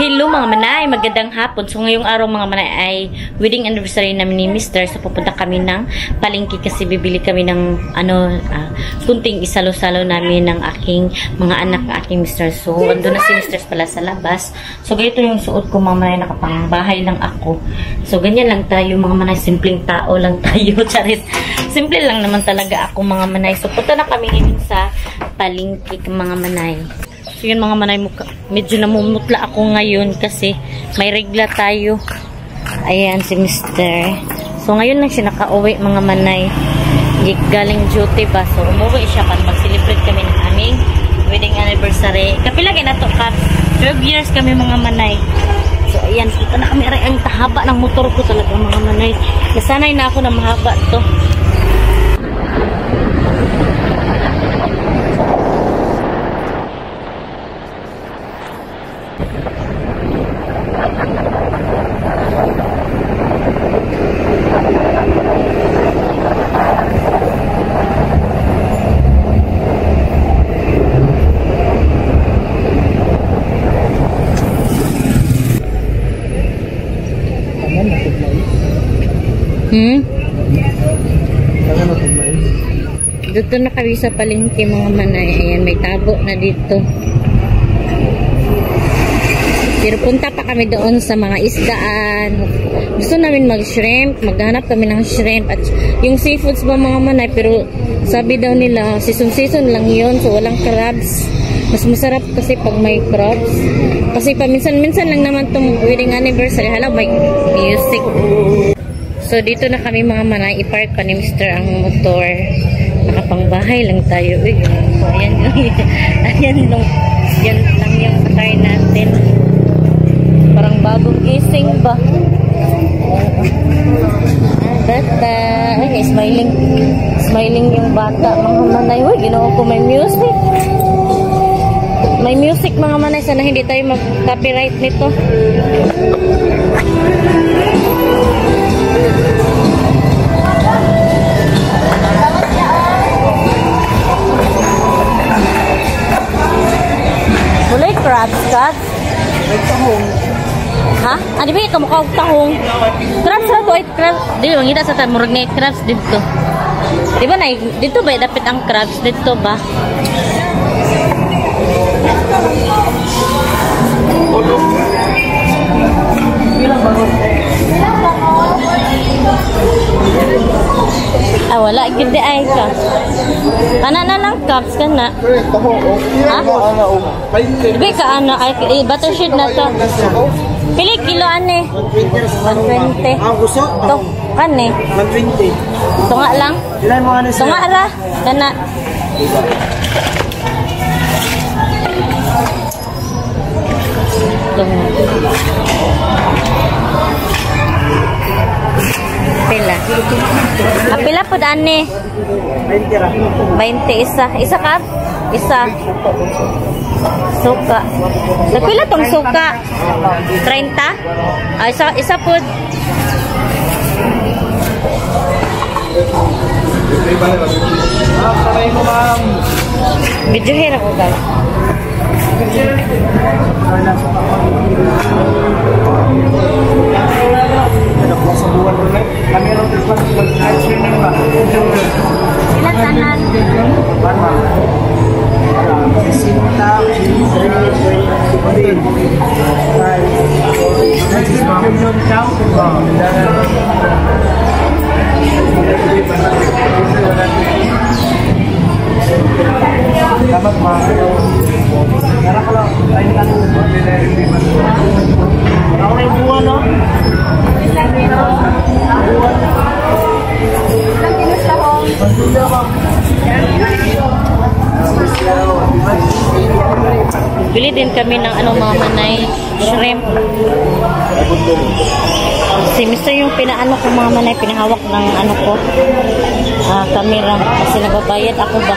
Hello mga manay, magandang hapon. So ngayong araw mga manay ay wedding anniversary namin ni Mr. So pupunta kami ng palengke kasi bibili kami ng kunting isalo-salo namin ng aking mga anak, aking Mr. So ando na si Mr. pala sa labas. So ganito yung suot ko mga manay, nakapangbahay lang ako. So ganyan lang tayo mga manay, simpleng tao lang tayo. Charis. Simple lang naman talaga ako mga manay. So punta na kami ngayon sa palengke mga manay. So yun mga manay, medyo namumutla ako ngayon kasi may regla tayo. Ayan si Mr. So ngayon lang siya nakauwi mga manay. Galing duty ba? So umuwi siya para mag-celebrate kami ng aming wedding anniversary. Kapilagay na to ka. 12 years kami mga manay. So ayan, kita na kami ang tahaba ng motor ko talaga mga manay. Nasanay na ako na mahaba to. Dito na kami sa palengke mga manay. Ayan, may tabo na dito. Pero punta pa kami doon sa mga isdaan. Gusto namin mag-shrimp. Maghanap kami ng shrimp. At yung seafoods ba mga manay. Pero sabi daw nila, season lang yun. So walang crabs. Mas masarap kasi pag may crabs. Kasi paminsan-minsan lang naman itong wedding anniversary. Hala, may music. So dito na kami mga manay. I-park pa ni Mr. ang motor. Nakapangbahay lang tayo. Uy, ayan lang. Ayan lang. Yan lang yung attire natin. Parang bagong gising ba? Bata. Ay, smiling. Smiling yung bata. Mga manay. Uy, ginawa ko may music. May music mga manay. Sana hindi tayo mag-copyright nito. Mulai crabs, kat? Tahong. Ha? Di ba yung kamukha tahong? Crabs na to, crabs. Di ba, mangita sa murag na crabs dito. Di ba na, dito ba, dapat ang crabs dito ba? Ah, wala. Gindi ay ka. Kana na lang cups ka na. Ha? Ibi ka ano? Ay, buttersheet na to. Pili kilo ane? 120. Ito. Kane? 120. Tunga lang? Tunga ra. Kana. Tunga. Pila. Pila po dani? 20 isa. Isa ka? Isa. Suka. Pila tong suka? 30? Ah, isa po. Video hira ko guys. Ilan tanan? Dapat ako na yung buwan, no? Bili din kami ng mga manay, shrimp. Si Mr. yung pinaano ko mga manay, pinahawak ng ano ko, camera. Kasi nagbabayad ako ba?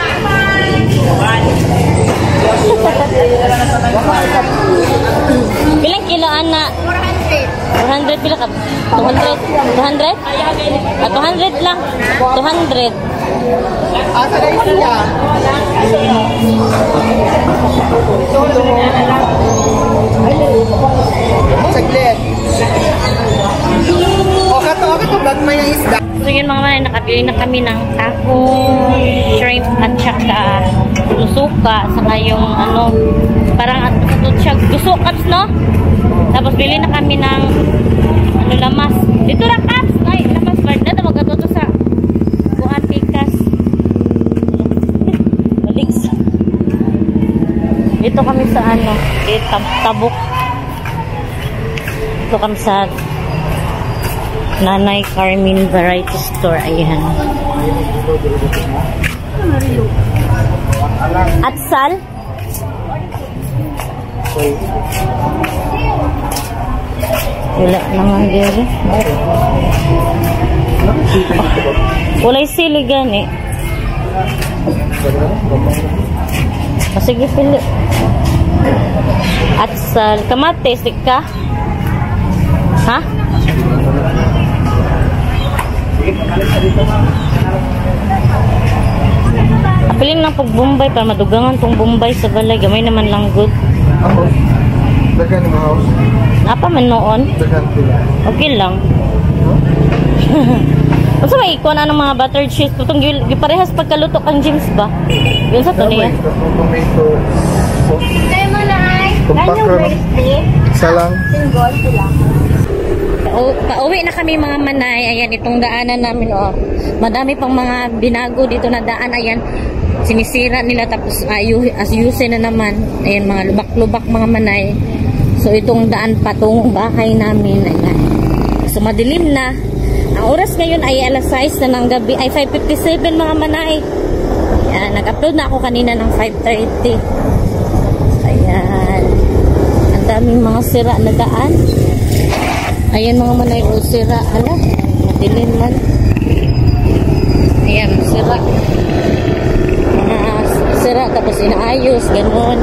Bilang kilo ana? 400 pila ka? 200? 200? 200 lang. 200. Asa na siya? bili na kami ng tahong, shrimp, at saka lusuka, saka yung ano, parang ito siya, gusukas, no? Tapos bili na kami ng ano, lamas. Dito na, Caps! Ay, lamas, Bard na, magkatuto sa buhat pikas. Baliks. Dito kami sa ano, tabok. Dito kami sa Nanay Carmen Variety Store. Ayan. Atsal? Wala naman dito. Walay sili gani. Sige, pili. Atsal. Kamatis, ka? Ha? Apiling lang pag Bombay para madugangan tong Bombay sa balay. Gamay naman lang good. Ako? Dagan yung house? Apa man noon? Dagan sila. Okay lang. Basta may ikuha na ng mga buttered cheese. Tutong giparehas pagkaluto kang James ba? Yun sa to niya. Tomato. Kayo mo na ay. Tumpak ron. Isa lang. Single sila. Pauwi na kami mga manay. Ayan, itong daanan namin. Oh. Madami pang mga binago dito na daan. Ayan, sinisira nila. Tapos ayusin na naman. Ayan, mga lubak-lubak mga manay. So, itong daan patungong bahay namin. Ayan. So, madilim na. Ang oras ngayon ay alas 6 na ng gabi. Ay, 5:57 mga manay. Ayan, nag-upload na ako kanina ng 5:30. Ayan. Ang daming mga sira na daan. Ayan mga manay, o sira. Ala, madilim man. Ayan, sira. Sira, tapos inaayos, ganun.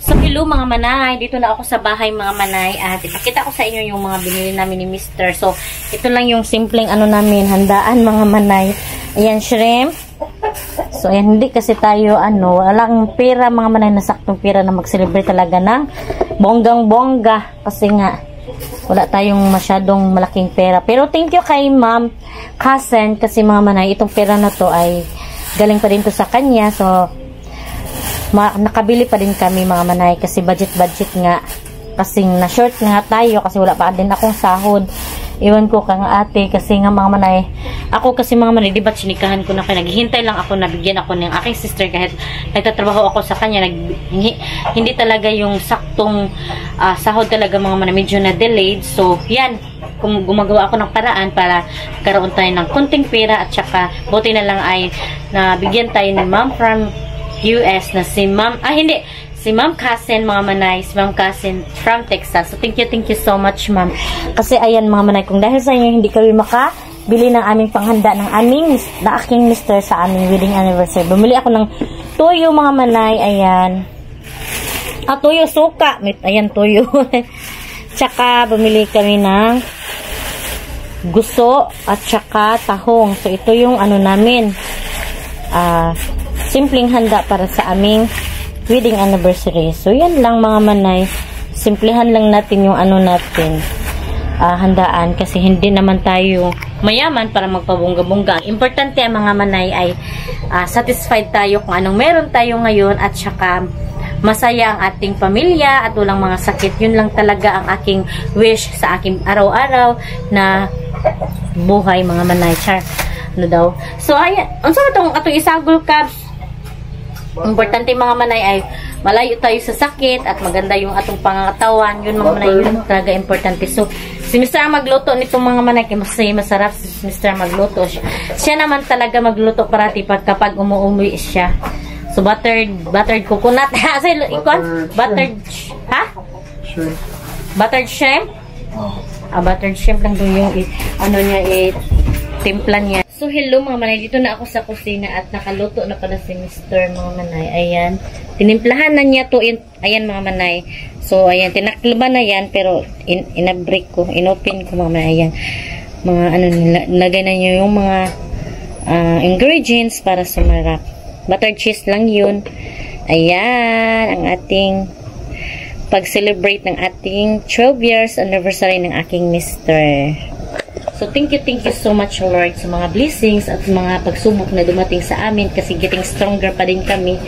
So, hello mga manay. Dito na ako sa bahay mga manay. At ipakita ko sa inyo yung mga binili namin ni Mr. So, ito lang yung simpleng ano namin, handaan mga manay. Ayan, shrimp. So, ayan, hindi kasi tayo, ano, walang pera mga manay, nasaktong pera na mag-celebrate talaga ng bonggang-bongga. Kasi nga, wala tayong masyadong malaking pera. Pero thank you kay Ma'am Cousin kasi mga manay, itong pera na to ay galing pa din to sa kanya. So, nakabili pa din kami mga manay kasi budget nga. Kasi na-short nga tayo kasi wala pa din akong sahod. Iwan ko kang ate kasi nga mga manay. Ako kasi mga manay, diba sinikahan ko na kayo. Naghihintay lang ako na bigyan ako ng aking sister kahit nagtatrabaho ako sa kanya. Hindi talaga yung saktong sahod talaga mga manay. Medyo na delayed. So, yan. Gumagawa ako ng paraan para karoon tayo ng konting pera at saka buti na lang ay nabigyan tayo ni Ma'am from US na si Ma'am, si Ma'am Cousin mga manay, si Ma'am Cousin from Texas. So, thank you so much, Ma'am. Kasi, ayan, mga manay, kung dahil sa inyo, hindi kami makabili ng aming panghanda ng aking mister sa aming wedding anniversary. Bumili ako ng tuyo, mga manay, ayan. Tuyo, suka. Ayan, tuyo. Tsaka, bumili kami ng guso at tsaka tahong. So, ito yung ano namin. Simpleng handa para sa aming wedding anniversary. So, yan lang mga manay. Simplihan lang natin yung ano natin, handaan. Kasi hindi naman tayo mayaman para magpabongga-bongga. Importante ang mga manay ay satisfied tayo kung anong meron tayo ngayon at saka masaya ang ating pamilya at walang mga sakit. Yun lang talaga ang aking wish sa aking araw-araw na buhay mga manay. Char. Ano daw? So, ayan. Unsa ba itong isagol cabs? Importante mga manay ay malayo tayo sa sakit at maganda yung atong pangangatawan. Yun mga manay, yun talaga importante. So, si Mr. ang magluto nitong mga manay, kaya masarap si Mr. magluto. Siya naman talaga magluto parati kapag umuwi siya. So, buttered coconut. Buttered, ha? Shrimp. Buttered shrimp? Buttered shrimp lang doon yung, ano niya, timpla niya. So, hello mga manay. Dito na ako sa kusina at nakaluto na pala si Mr. mga manay. Ayan. Tinimplahan na niya to. Ayan mga manay. So, ayan. Tinakluban na yan. Pero, in-break ko. In-open ko mga manay. Ayan. Mga, ano, nilagay na niyo yung mga ingredients para sumarap. Buttered cheese lang yun. Ayan. Ang ating pag-celebrate ng ating 12 years anniversary ng aking Mr. So, thank you so much, Lord, sa mga blessings at mga pagsubok na dumating sa amin kasi getting stronger pa din kami.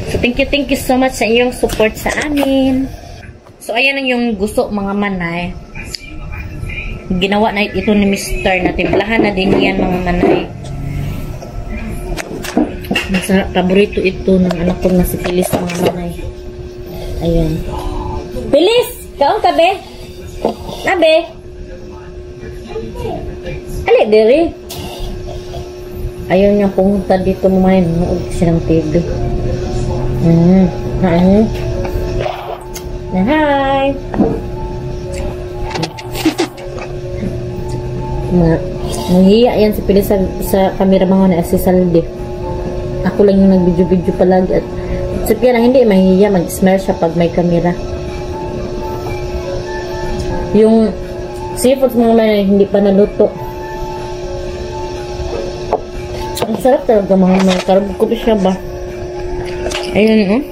So, thank you so much sa iyong support sa amin. So, ayan ang yung gusto, mga manay. Ginawa na ito ni Mr. na timplahan na din yan, mga manay. Masarap, paborito ito ng anak ko na si Pilis, mga manay. Ayan. Pilis! Kaon ka, be? Be? Ali, diri. Ayaw niya pumunta dito, mga manay. Nanood siya ng TV. Hi! Nahiya yan si Pilis sa camera, mga na si Salde. Ako lang yung nag-video-video palagi at sa kaya na hindi mahihiya mag-smile siya pag may camera. Yung seafood mga manay hindi pa naluto. Ang sarap talaga mga manay. Karabog ko siya ba? Ayun, oh.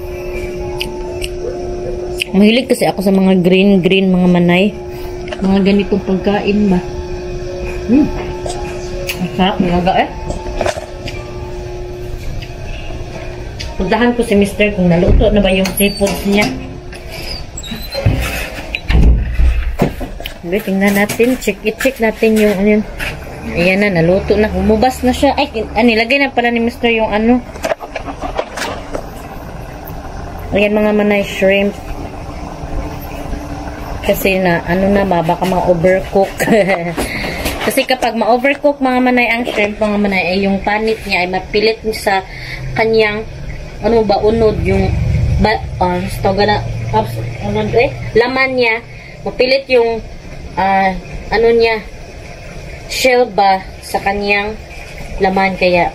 Mahilig kasi ako sa mga green mga manay. Mga ganitong pagkain ba? Ang sarap talaga eh. Puntahan ko si Mr. kung naluto na ba yung seafoods niya. Okay, tingnan natin. Check natin yung ano yun. Ayan na, naluto na. Humubas na siya. Ay, nilagay na pala ni Mr. yung ano. Ayan mga manay, shrimp. Kasi na, ano na ba, baka ma-overcook. Kasi kapag ma-overcook mga manay ang shrimp, mga manay, ay yung panit niya ay mapilit sa kanyang ano ba, unod yung laman niya, mapilit yung ano niya, shell ba sa kanyang laman, kaya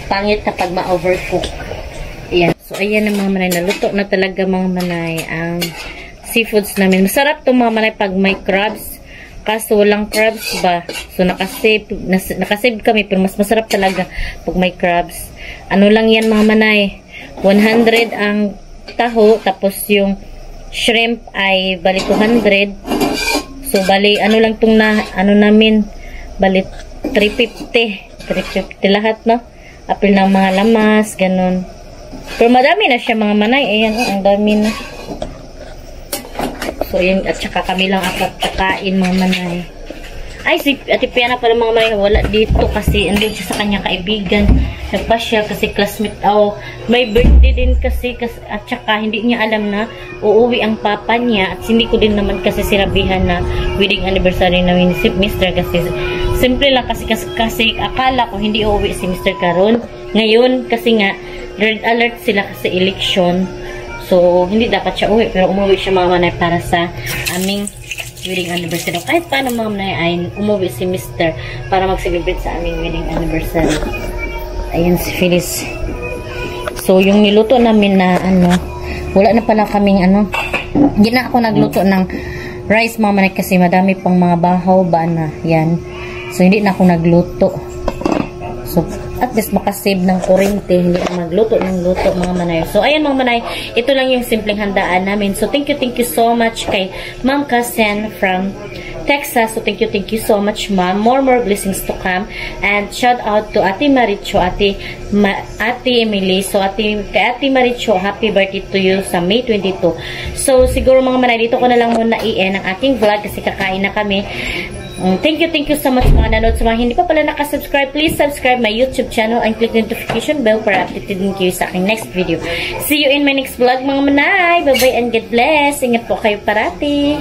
pangit kapag ma-overcook. Ayan. So, ayan ang mga manay, naluto na talaga mga manay ang seafoods namin. Masarap to mga manay pag may crabs. Kaso walang crabs ba? So, nakasave kami. Pero mas masarap talaga pag may crabs. Ano lang yan mga manay? 100 ang taho. Tapos yung shrimp ay bali 200. So, bali ano lang itong ano namin? Bali 350. 350 lahat, no? Apil ng mga lamas, ganun. Pero madami na siya mga manay. Ayan, oh, ang dami na. So, yun, at saka kami lang apat kakain mga manay. Ay, si Ate Piana pala mga manay, wala dito kasi andun siya sa kanyang kaibigan. Nagpa-share kasi classmate. May birthday din kasi at saka hindi niya alam na uuwi ang papa niya. At hindi ko din naman kasi sinabihan na wedding anniversary namin si Mr. Kasi simple lang kasi akala ko hindi uuwi si Mr. Karon. Ngayon, kasi nga, red alert sila kasi election. So, hindi dapat siya uwi. Pero umuwi siya mga manay para sa aming wedding anniversary. Kahit paano mga manay ay umuwi si Mr. para mag-celebrate sa aming wedding anniversary. Ayan si Phyllis. So, yung niluto namin na wala na pala kaming hindi na ako nagluto ng rice mga manay kasi madami pang mga bahaw ba na yan. So, hindi na ako nagluto. So, at least makasave ng kuryente, hindi na magluto ng luto mga manay. So, ayan mga manay, ito lang yung simpleng handaan namin. So, thank you so much kay Ma'am Kasen from Texas. So, thank you so much, Ma'am. More blessings to come. And shout out to Ate Maricho, Ate Emily. So, kay Ate Maricho, happy birthday to you sa May 22. So, siguro mga manay, dito ko na lang muna i-end ang aking vlog kasi kakain na kami. Thank you so much mga nanood. Sa mga hindi pa pala nakasubscribe, please subscribe my YouTube channel and click the notification bell para updated din kayo sa aking next video. See you in my next vlog mga manay. Bye bye and God bless. Ingat po kayo parati.